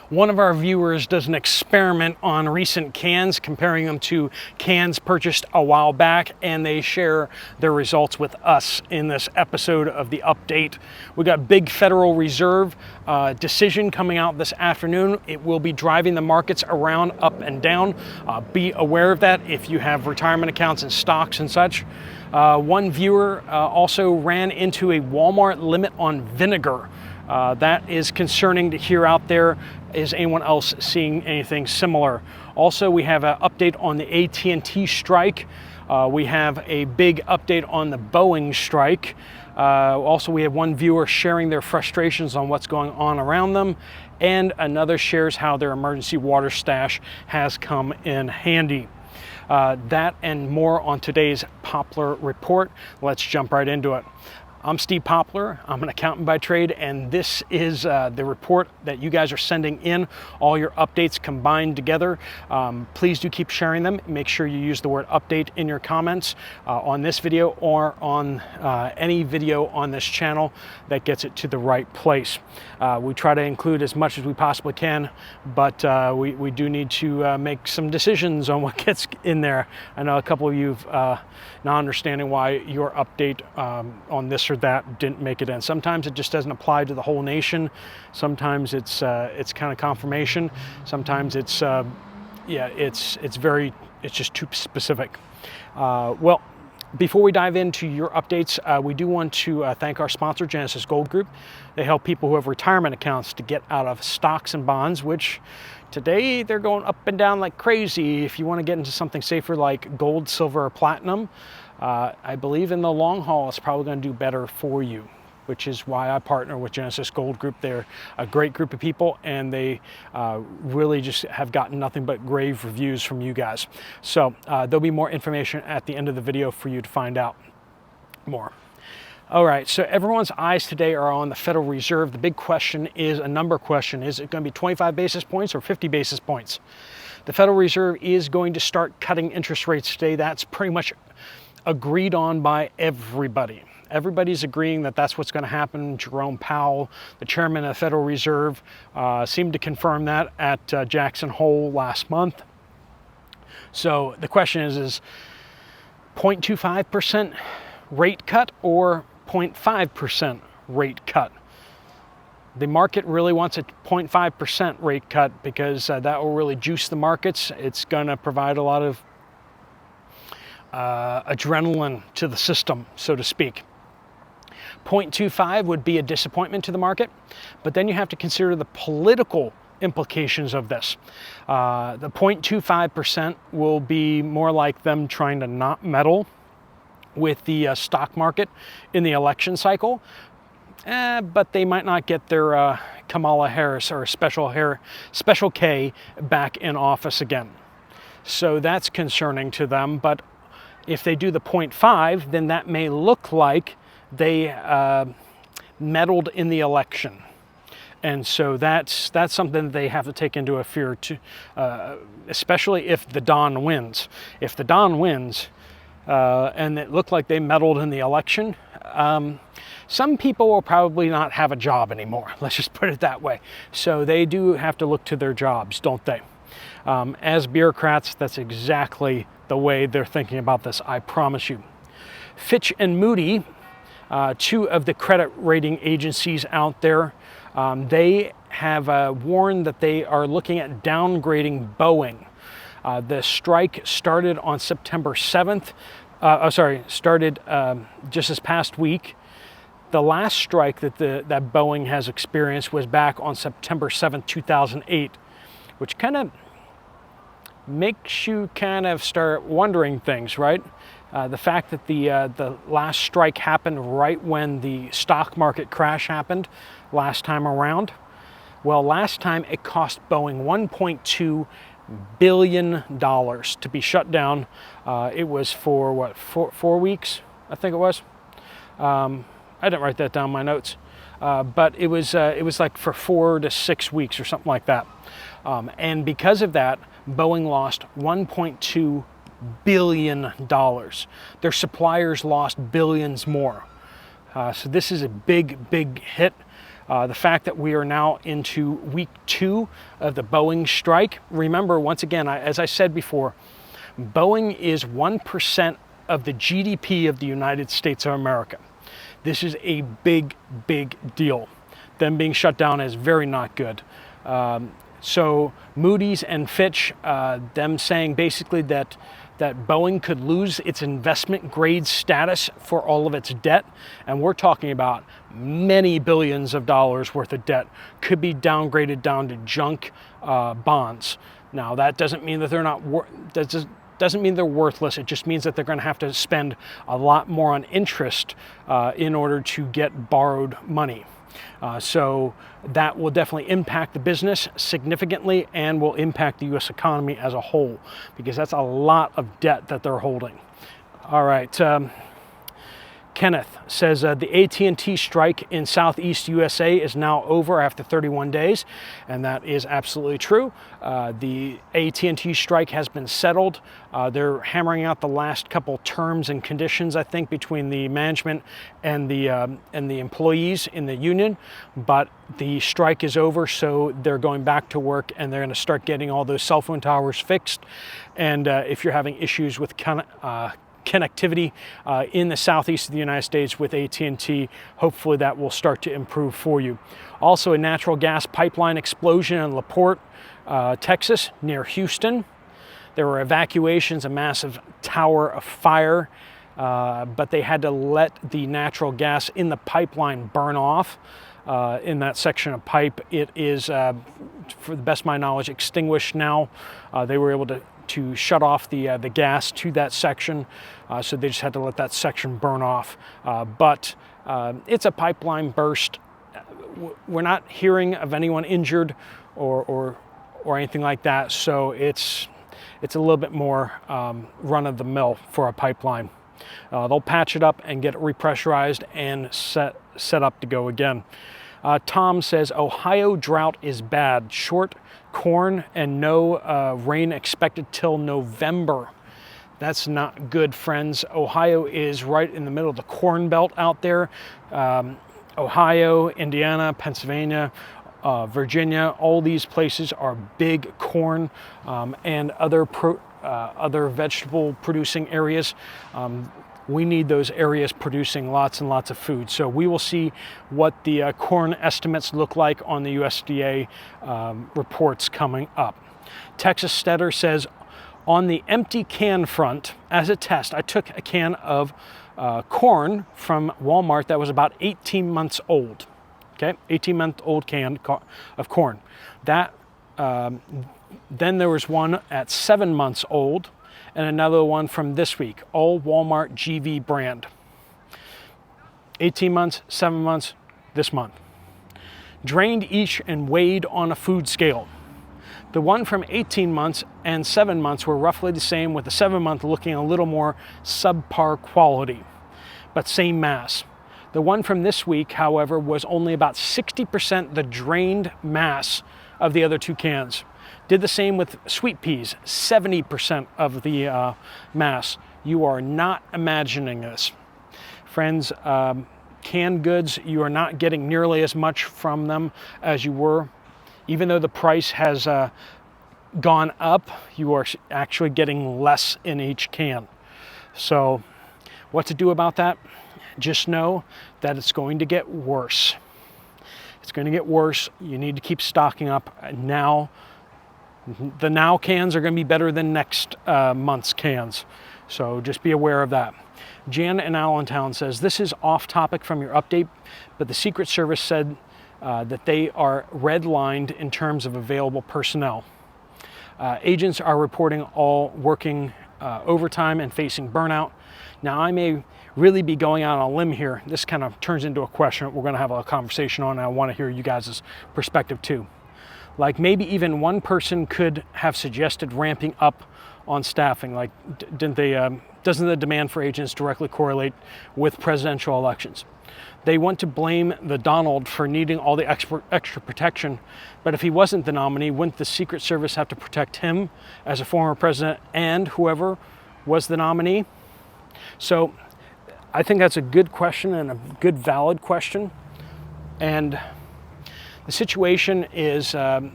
One of our viewers does an experiment on recent cans, comparing them to cans purchased a while back, and they share their results with us in this episode of the update. We got big Federal Reserve decision coming out this afternoon. It will be driving the markets around, up and down. Be aware of that if you have retirement accounts and stocks and such. One viewer also ran into a Walmart limit on vinegar. That is concerning to hear out there. Is anyone else seeing anything similar? Also, we have an update on the ATT strike. We have a big update on the Boeing strike. Also, we have one viewer sharing their frustrations on what's going on around them, and another shares how their emergency water stash has come in handy. That and more on today's Poplar report. Let's jump right into it. I'm Steve Poplar. I'm an accountant by trade, and this is the report that you guys are sending in, all your updates combined together. Please do keep sharing them. Make sure you use the word update in your comments on this video or on any video on this channel that gets it to the right place. We try to include as much as we possibly can, but we do need to make some decisions on what gets in there. I know a couple of you not understanding why your update on this or that didn't make it in. Sometimes it just doesn't apply to the whole nation. Sometimes it's kind of confirmation. Sometimes it's just too specific. Well, before we dive into your updates, we do want to thank our sponsor, Genesis Gold Group. They help people who have retirement accounts to get out of stocks and bonds, which today they're going up and down like crazy. If you want to get into something safer like gold, silver, or platinum, I believe in the long haul it's probably going to do better for you, which is why I partner with Genesis Gold Group. They're a great group of people, and they really just have gotten nothing but rave reviews from you guys. So there'll be more information at the end of the video for you to find out more. All right, so everyone's eyes today are on the Federal Reserve. The big question is a number question. Is it going to be 25 basis points or 50 basis points? The Federal Reserve is going to start cutting interest rates today. That's pretty much agreed on by everybody. Everybody's agreeing that that's what's going to happen. Jerome Powell, the chairman of the Federal Reserve, seemed to confirm that at Jackson Hole last month. So the question is 0.25% rate cut or 0.5% rate cut? The market really wants a 0.5% rate cut because that will really juice the markets. It's going to provide a lot of adrenaline to the system, so to speak. 0.25 would be a disappointment to the market, but then you have to consider the political implications of this. The 0.25% will be more like them trying to not meddle with the stock market in the election cycle, but they might not get their Kamala Harris or Special K back in office again. So that's concerning to them, but if they do the 0.5, then that may look like they meddled in the election. And so that's something that they have to take into fear, especially if the Don wins. If the Don wins, and it looked like they meddled in the election, some people will probably not have a job anymore. Let's just put it that way. So they do have to look to their jobs, don't they? As bureaucrats, that's exactly the way they're thinking about this, I promise you. Fitch and Moody, two of the credit rating agencies out there, they have warned that they are looking at downgrading Boeing. The strike started on September 7th. Started just this past week. The last strike that Boeing has experienced was back on September 7th, 2008, which kind of makes you kind of start wondering things, right? The fact that the last strike happened right when the stock market crash happened last time around. Well, last time it cost Boeing $1.2 billion to be shut down. It was for what, four weeks, I think it was. I didn't write that down in my notes, but it was like for 4 to 6 weeks or something like that. And because of that, Boeing lost $1.2 billion. Their suppliers lost billions more. So this is a big hit. The fact that we are now into week 2 of the Boeing strike. Remember, once again, as I said before, Boeing is 1% of the GDP of the United States of America. This is a big, big deal. Them being shut down is very not good. So Moody's and Fitch, them saying basically that Boeing could lose its investment grade status for all of its debt, and we're talking about many billions of dollars worth of debt, could be downgraded down to junk bonds. Now that doesn't mean that they're not doesn't mean they're worthless. It just means that they're going to have to spend a lot more on interest in order to get borrowed money. So that will definitely impact the business significantly and will impact the U.S. economy as a whole, because that's a lot of debt that they're holding. All right. Kenneth says the AT&T strike in Southeast USA is now over after 31 days, and that is absolutely true. The AT&T strike has been settled. They're hammering out the last couple terms and conditions, I think, between the management and the employees in the union, but the strike is over, so they're going back to work and they're going to start getting all those cell phone towers fixed. And if you're having issues with connectivity in the southeast of the United States with AT&T, hopefully that will start to improve for you. Also, a natural gas pipeline explosion in LaPorte, Texas, near Houston. There were evacuations, a massive tower of fire, but they had to let the natural gas in the pipeline burn off. In that section of pipe, it is, for the best of my knowledge, extinguished now. They were able to shut off the gas to that section, so they just had to let that section burn off. But it's a pipeline burst. We're not hearing of anyone injured or anything like that, so it's a little bit more run-of-the-mill for a pipeline. They'll patch it up and get it repressurized and set up to go again. Tom says Ohio drought is bad. Short corn and no rain expected till November. That's not good, friends. Ohio is right in the middle of the corn belt out there. Ohio, Indiana, Pennsylvania, Virginia, all these places are big corn and other vegetable producing areas. We need those areas producing lots and lots of food. So we will see what the corn estimates look like on the USDA reports coming up. Texas Stetter says, on the empty can front, as a test, I took a can of corn from Walmart that was about 18 months old. Okay, 18-month-old can of corn. That then there was one at 7 months old, and another one from this week, all Walmart GV brand. 18 months, 7 months, this month. Drained each and weighed on a food scale. The one from 18 months and 7 months were roughly the same, with the 7-month looking a little more subpar quality, but same mass. The one from this week, however, was only about 60% the drained mass of the other two cans. Did the same with sweet peas, 70% of the mass. You are not imagining this. Friends, canned goods, you are not getting nearly as much from them as you were. Even though the price has gone up, you are actually getting less in each can. So what to do about that? Just know that it's going to get worse. It's going to get worse. You need to keep stocking up now. The now cans are going to be better than next month's cans. So just be aware of that. Jan in Allentown says, this is off topic from your update, but the Secret Service said that they are redlined in terms of available personnel. Agents are reporting all working overtime and facing burnout. Now, I may really be going out on a limb here. This kind of turns into a question we're going to have a conversation on, and I want to hear you guys' perspective too. Like, maybe even one person could have suggested ramping up on staffing. Like, doesn't the demand for agents directly correlate with presidential elections? They want to blame the Donald for needing all the extra protection, but if he wasn't the nominee, wouldn't the Secret Service have to protect him as a former president and whoever was the nominee? So I think that's a good question and a good valid question. And The situation is the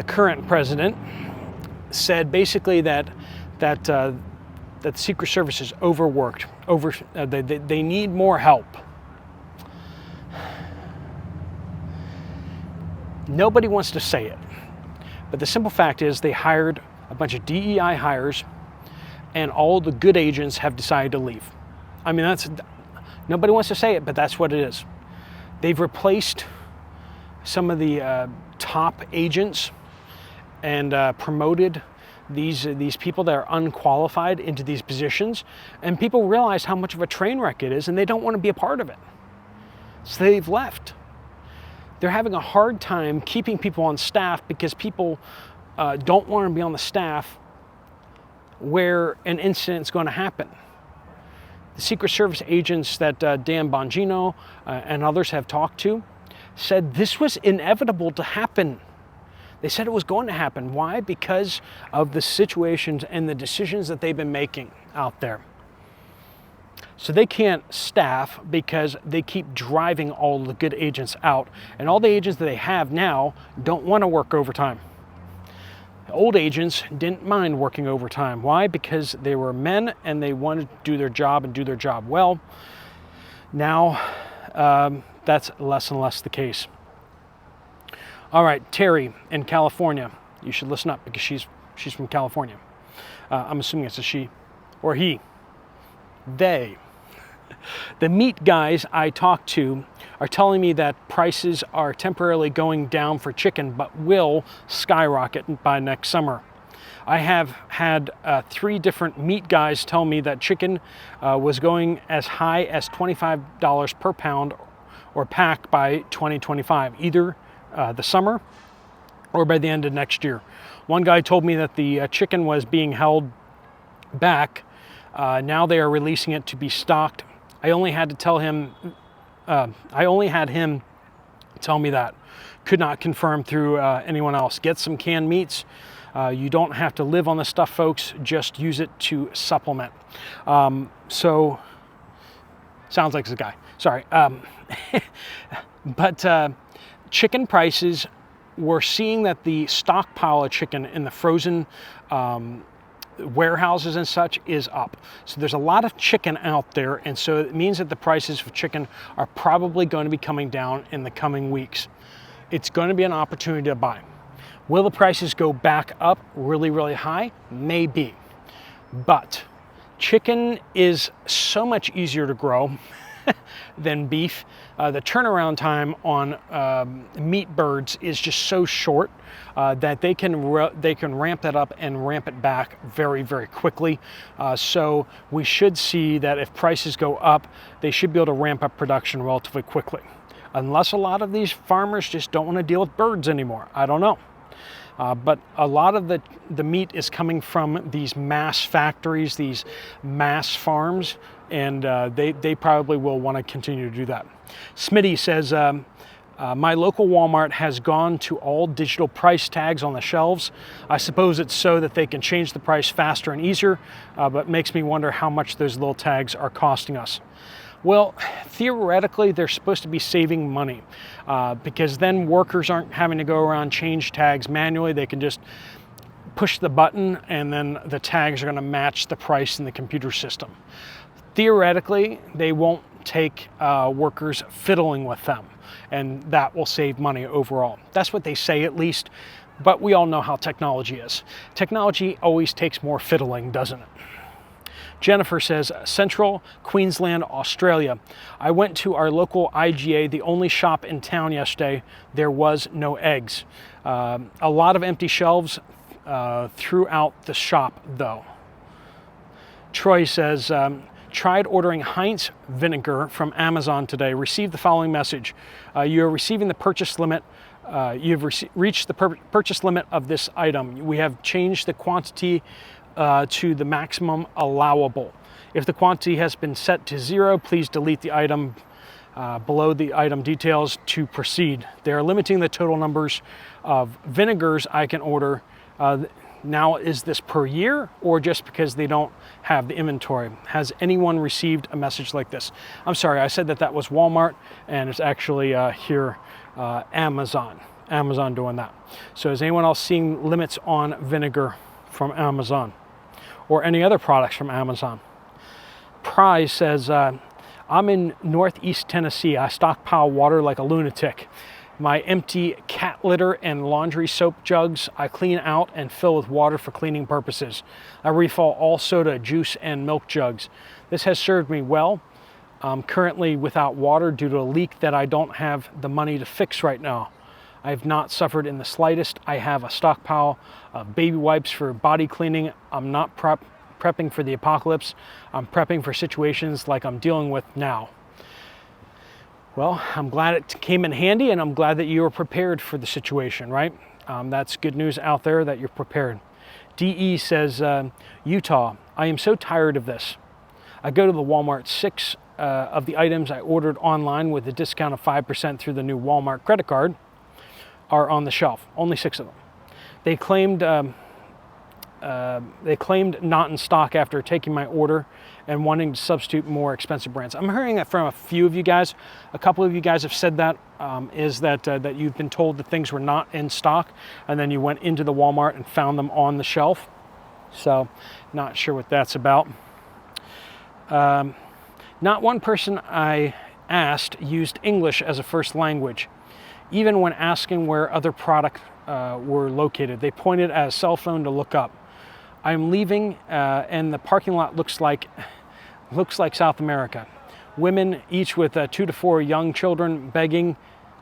current president said basically that the Secret Service is overworked. They need more help. Nobody wants to say it, but the simple fact is they hired a bunch of DEI hires, and all the good agents have decided to leave. I mean, nobody wants to say it, but that's what it is. They've replaced some of the top agents and promoted these people that are unqualified into these positions, and people realize how much of a train wreck it is, and they don't want to be a part of it. So they've left. They're having a hard time keeping people on staff because people don't want to be on the staff where an incident's going to happen. The Secret Service agents that Dan Bongino and others have talked to said this was inevitable to happen. They said it was going to happen. Why? Because of the situations and the decisions that they've been making out there. So they can't staff because they keep driving all the good agents out. And all the agents that they have now don't want to work overtime. The old agents didn't mind working overtime. Why? Because they were men and they wanted to do their job and do their job well. Now, that's less and less the case. All right, Terry in California. You should listen up because she's from California. I'm assuming it's a she or he. They. The meat guys I talk to are telling me that prices are temporarily going down for chicken, but will skyrocket by next summer. I have had 3 different meat guys tell me that chicken was going as high as $25 per pound or pack by 2025, either the summer or by the end of next year. One guy told me that the chicken was being held back. Now they are releasing it to be stocked. I only had him tell me that. Could not confirm through anyone else. Get some canned meats. You don't have to live on the stuff, folks. Just use it to supplement. So, sounds like it's a guy. Sorry. But chicken prices, we're seeing that the stockpile of chicken in the frozen warehouses and such is up. So there's a lot of chicken out there, and so it means that the prices for chicken are probably going to be coming down in the coming weeks. It's going to be an opportunity to buy. Will the prices go back up really, really high? Maybe. But chicken is so much easier to grow than beef. The turnaround time on meat birds is just so short that they can ramp that up and ramp it back very, very quickly. So we should see that if prices go up, they should be able to ramp up production relatively quickly. Unless a lot of these farmers just don't want to deal with birds anymore. I don't know. But a lot of the meat is coming from these mass factories, these mass farms, and they probably will want to continue to do that. Smitty says, my local Walmart has gone to all digital price tags on the shelves. I suppose it's so that they can change the price faster and easier, but makes me wonder how much those little tags are costing us. Well, theoretically, they're supposed to be saving money because then workers aren't having to go around change tags manually. They can just push the button and then the tags are going to match the price in the computer system. Theoretically, they won't take workers fiddling with them, and that will save money overall. That's what they say, at least, but we all know how technology is. Technology always takes more fiddling, doesn't it? Jennifer says, Central Queensland, Australia. I went to our local IGA, the only shop in town yesterday. There was no eggs. A lot of empty shelves throughout the shop, though. Troy says, tried ordering Heinz vinegar from Amazon today. Received the following message. You are receiving the purchase limit. You've reached the purchase limit of this item. We have changed the quantity to the maximum allowable. If the quantity has been set to 0, please delete the item below the item details to proceed. They are limiting the total numbers of vinegars I can order. Now, is this per year or just because they don't have the inventory? Has anyone received a message like this? I'm sorry, I said that that was Walmart, and it's actually here Amazon. Amazon doing that. So is anyone else seeing limits on vinegar from Amazon or any other products from Amazon? Prize says, I'm in Northeast Tennessee. I stockpile water like a lunatic. My empty cat litter and laundry soap jugs I clean out and fill with water for cleaning purposes. I refill all soda, juice, and milk jugs. This has served me well. I'm currently without water due to a leak that I don't have the money to fix right now. I have not suffered in the slightest. I have a stockpile of baby wipes for body cleaning. I'm not prepping for the apocalypse. I'm prepping for situations like I'm dealing with now. Well, I'm glad it came in handy, and I'm glad that you were prepared for the situation, right? That's good news out there that you're prepared. DE says, Utah, I am so tired of this. I go to the Walmart, 6 of the items I ordered online with a discount of 5% through the new Walmart credit card are on the shelf, only 6 of them. They claimed not in stock after taking my order and wanting to substitute more expensive brands. I'm hearing that from a few of you guys. A couple of you guys have said that, that you've been told that things were not in stock, and then you went into the Walmart and found them on the shelf. So, not sure what that's about. Not one person I asked used English as a first language. Even when asking where other products were located, they pointed at a cell phone to look up. I'm leaving, and the parking lot looks like South America. Women, each with 2 to 4 young children, begging.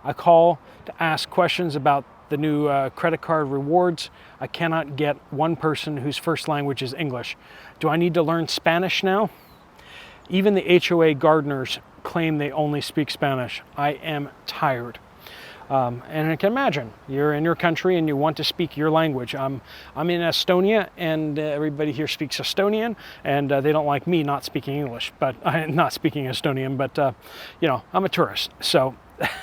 I call to ask questions about the new credit card rewards. I cannot get one person whose first language is English. Do I need to learn Spanish now? Even the HOA gardeners claim they only speak Spanish. I am tired. And I can imagine you're in your country and you want to speak your language. I'm in Estonia, and everybody here speaks Estonian, and they don't like me not speaking English, but not speaking Estonian. But you know, I'm a tourist, so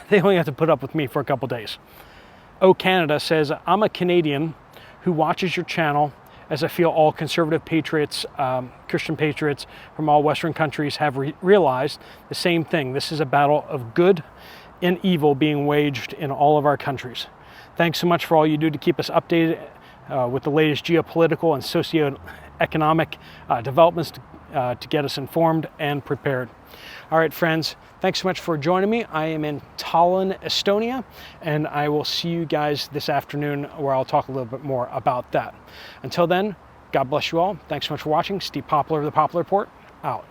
they only have to put up with me for a couple days. Oh, Canada says, I'm a Canadian who watches your channel, as I feel all conservative patriots, Christian patriots from all Western countries have realized the same thing. This is a battle of good and evil being waged in all of our countries. Thanks so much for all you do to keep us updated with the latest geopolitical and socioeconomic developments to get us informed and prepared. All right, friends, thanks so much for joining me. I am in Tallinn, Estonia, and I will see you guys this afternoon where I'll talk a little bit more about that. Until then, God bless you all. Thanks so much for watching. Steve Poplar of the Poplar Report, out.